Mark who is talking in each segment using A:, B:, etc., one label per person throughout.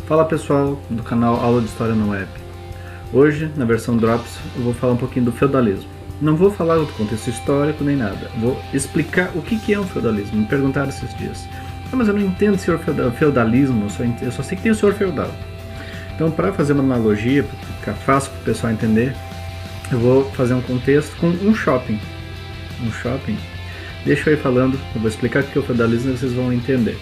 A: Fala pessoal do canal Aula de História no Web. Hoje, na versão Drops, eu vou falar um pouquinho do feudalismo. Não vou falar do contexto histórico nem nada, vou explicar o que é um feudalismo. Me perguntaram esses dias. Mas eu não entendo o senhor feudalismo, eu só sei que tem o senhor feudal. Então, para fazer uma analogia, para ficar fácil para o pessoal entender, eu vou fazer um contexto com um shopping. Um shopping? Deixa eu ir falando, eu vou explicar o que é o feudalismo e vocês vão entender.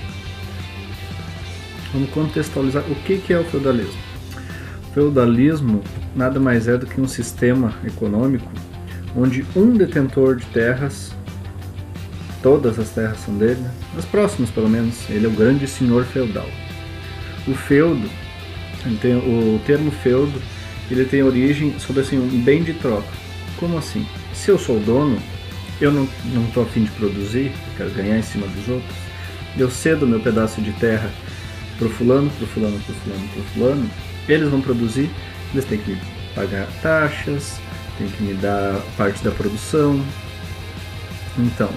A: Vamos contextualizar o que é o feudalismo. O feudalismo nada mais é do que um sistema econômico onde um detentor de terras, todas as terras são dele, as próximas pelo menos, ele é o grande senhor feudal. O feudo, o termo feudo, ele tem origem sobre assim, um bem de troca. Como assim? Se eu sou o dono, eu não estou a fim de produzir, eu quero ganhar em cima dos outros, eu cedo meu pedaço de terra pro fulano, eles vão produzir, eles têm que me pagar taxas, têm que me dar parte da produção. Então,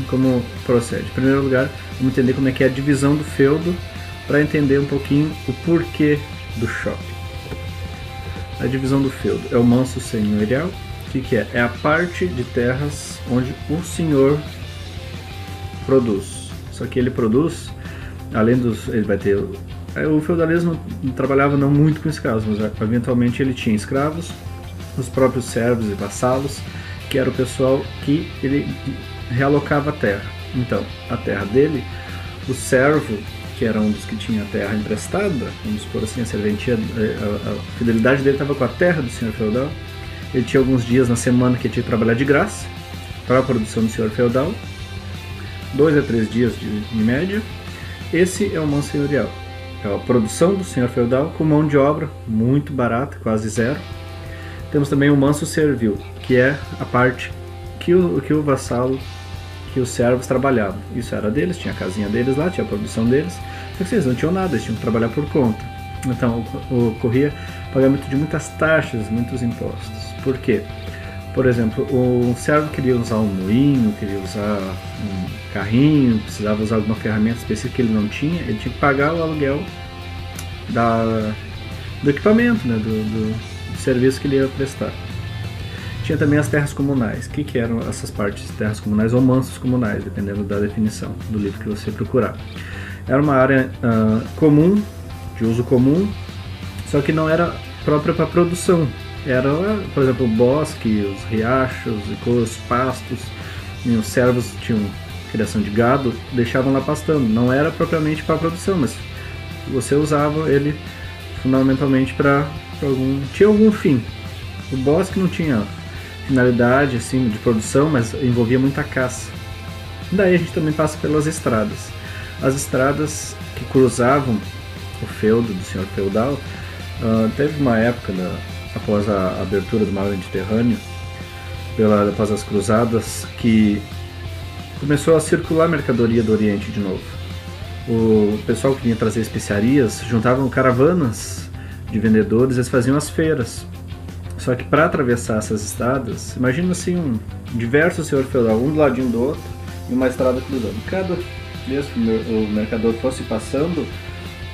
A: como procede? Em primeiro lugar, vamos entender como é que é a divisão do feudo, para entender um pouquinho o porquê do shopping. A divisão do feudo é o manso senhorial. O que é? É a parte de terras onde o senhor produz. Só que ele produz, além dos... ele vai ter... O feudalismo trabalhava não muito com escravos, mas eventualmente ele tinha escravos, os próprios servos e vassalos, que era o pessoal que ele realocava a terra. Então, a terra dele, o servo, que era um dos que tinha a terra emprestada, vamos supor assim, a serventia, a fidelidade dele estava com a terra do senhor feudal. Ele tinha alguns dias na semana que ele tinha que trabalhar de graça para a produção do senhor feudal, 2 a 3 dias em média. Esse é o manso senhorial, é a produção do senhor feudal com mão de obra muito barata, quase zero. Temos também o manso servil, que é a parte que o vassalo, que os servos trabalhavam. Isso era deles, tinha a casinha deles lá, tinha a produção deles, só que eles não tinham nada, eles tinham que trabalhar por conta. Então ocorria pagamento de muitas taxas, muitos impostos. Por quê? Por exemplo, o servo queria usar um moinho, queria usar um carrinho, precisava usar alguma ferramenta específica que ele não tinha, ele tinha que pagar o aluguel do equipamento, né, do serviço que ele ia prestar. Tinha também as terras comunais. O que eram essas partes de terras comunais ou mansos comunais, dependendo da definição do livro que você procurar. Era uma área comum, de uso comum, só que não era própria para produção. Era, por exemplo, o bosque, os riachos, os pastos, e os servos tinham criação de gado, deixavam lá pastando. Não era propriamente para produção, mas você usava ele fundamentalmente para tinha algum fim. O bosque não tinha finalidade assim, de produção, mas envolvia muita caça. Daí a gente também passa pelas estradas. As estradas que cruzavam o feudo do senhor feudal, teve uma época após a abertura do mar Mediterrâneo, após as cruzadas, que começou a circular mercadoria do Oriente de novo. O pessoal que vinha trazer especiarias juntavam caravanas de vendedores, eles faziam as feiras. Só que para atravessar essas estradas, imagina assim diversos senhor feudal, um do ladinho do outro, e uma estrada cruzando. Cada vez que o mercador fosse passando,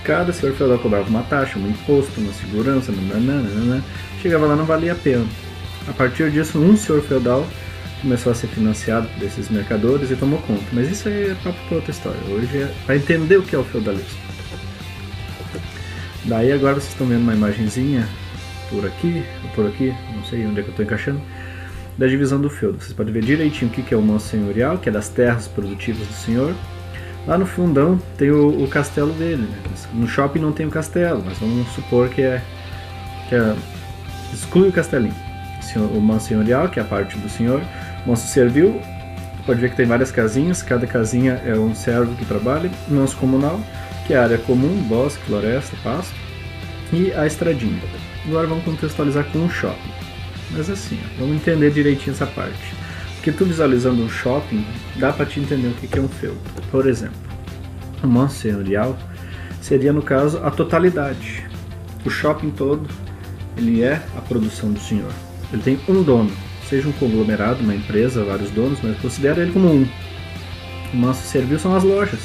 A: cada senhor feudal cobrava uma taxa, um imposto, uma segurança, chegava lá, não valia a pena. A partir disso, um senhor feudal começou a ser financiado por esses mercadores e tomou conta. Mas isso aí é papo para outra história. Hoje é para entender o que é o feudalismo. Daí agora vocês estão vendo uma imagenzinha por aqui, não sei onde é que eu estou encaixando, da divisão do feudo. Vocês podem ver direitinho o que é o manso senhorial, que é das terras produtivas do senhor. Lá no fundão tem o castelo dele, né? No shopping não tem o castelo, mas vamos supor que exclui o castelinho. O manso senhorial, que é a parte do senhor. Manso servil, pode ver que tem várias casinhas, cada casinha é um servo que trabalha. Manso comunal, que é a área comum, bosque, floresta, pasto, e a estradinha. Agora vamos contextualizar com um shopping. Mas assim, vamos entender direitinho essa parte. Porque tu visualizando um shopping, dá para te entender o que é um feudo. Por exemplo, o manso senhorial seria, no caso, a totalidade. O shopping todo, ele é a produção do senhor. Ele tem um dono, seja um conglomerado, uma empresa, vários donos, mas considera ele como um. O manso servil são as lojas.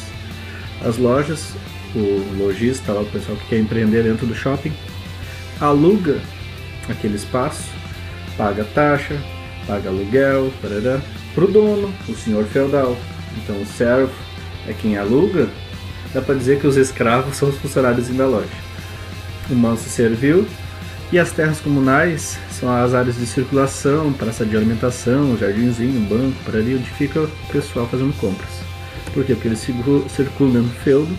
A: As lojas o lojista, lá, o pessoal que quer empreender dentro do shopping, aluga aquele espaço, paga taxa, paga aluguel, para o dono, o senhor feudal. Então o servo é quem aluga. Dá para dizer que os escravos são os funcionários da loja. O manso servil. E as terras comunais são as áreas de circulação, praça de alimentação, jardinzinho, banco, para ali onde fica o pessoal fazendo compras. Por quê? Porque eles circulam dentro do feudo.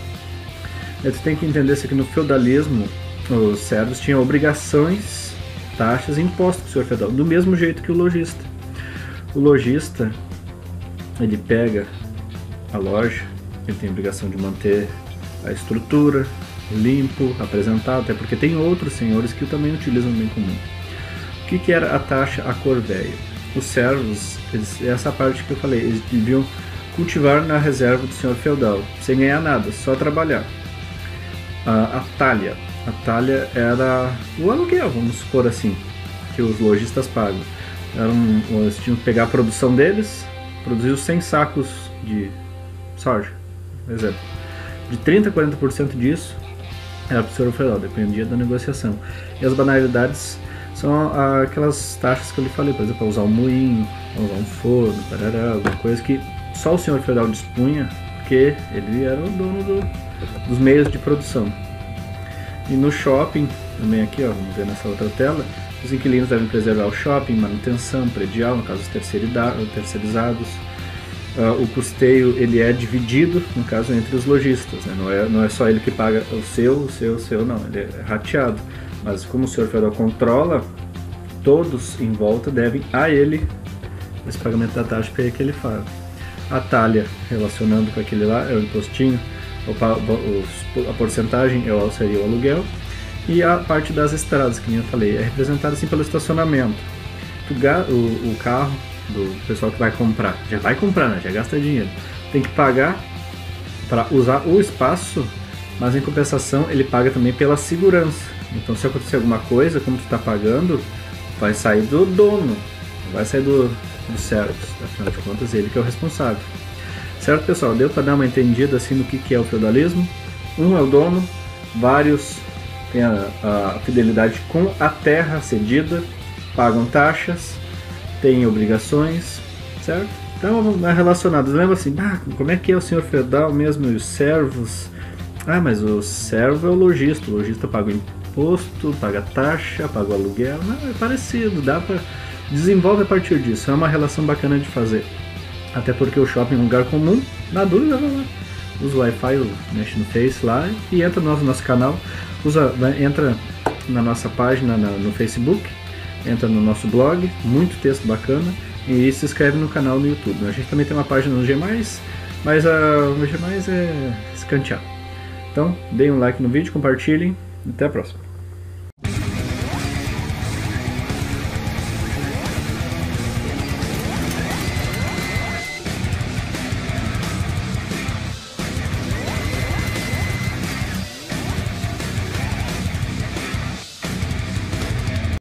A: E tu tem que entender que no feudalismo os servos tinham obrigações, taxas e impostos do senhor feudal, do mesmo jeito que o lojista. O lojista, ele pega a loja, ele tem a obrigação de manter a estrutura limpo, apresentado, até porque tem outros senhores que também utilizam o bem comum. O que era a taxa à corvéia? Os servos, essa parte que eu falei, eles deviam cultivar na reserva do senhor feudal, sem ganhar nada, só trabalhar. A talha era o aluguel, vamos supor assim, que os lojistas pagam. Eles tinham que pegar a produção deles, produzir os 100 sacos de soja, por exemplo. De 30% a 40% disso era para o senhor feudal, dependia da negociação. E as banalidades são aquelas taxas que eu lhe falei, por exemplo, usar um moinho, usar um forno, alguma coisa que só o senhor feudal dispunha, porque ele era o dono dos meios de produção. E no shopping, também aqui, ó, vamos ver nessa outra tela, os inquilinos devem preservar o shopping, manutenção predial, no caso os terceirizados. O custeio ele é dividido, no caso, entre os lojistas, né? Não é só ele que paga o seu, não, ele é rateado. Mas como o senhor feudal controla, todos em volta devem a ele esse pagamento da taxa que ele faz. A talha, relacionando com aquele lá, é o impostinho, a porcentagem seria o aluguel. E a parte das estradas, que nem eu falei, é representada assim pelo estacionamento. O carro do pessoal que vai comprar, já vai comprar, né? Já gasta dinheiro, tem que pagar para usar o espaço, mas em compensação ele paga também pela segurança. Então se acontecer alguma coisa, como tu está pagando, vai sair do dono, não vai sair dos servos, afinal de contas ele que é o responsável. Certo, pessoal? Deu para dar uma entendida assim no que é o feudalismo? Um é o dono, vários têm a fidelidade com a terra cedida, pagam taxas, tem obrigações, certo? Então, relacionados, lembra assim, como é que é o senhor feudal mesmo e os servos? Mas o servo é o lojista paga o imposto, paga a taxa, paga o aluguel, é parecido, desenvolve a partir disso, é uma relação bacana de fazer. Até porque o shopping é um lugar comum, na dúvida, vai lá, usa o Wi-Fi, mexe no Face lá e entra no nosso canal, entra na nossa página no Facebook, entra no nosso blog, muito texto bacana, e se inscreve no canal no YouTube. A gente também tem uma página no G+, mas o G+, é escanteado. Então, deem um like no vídeo, compartilhem, até a próxima.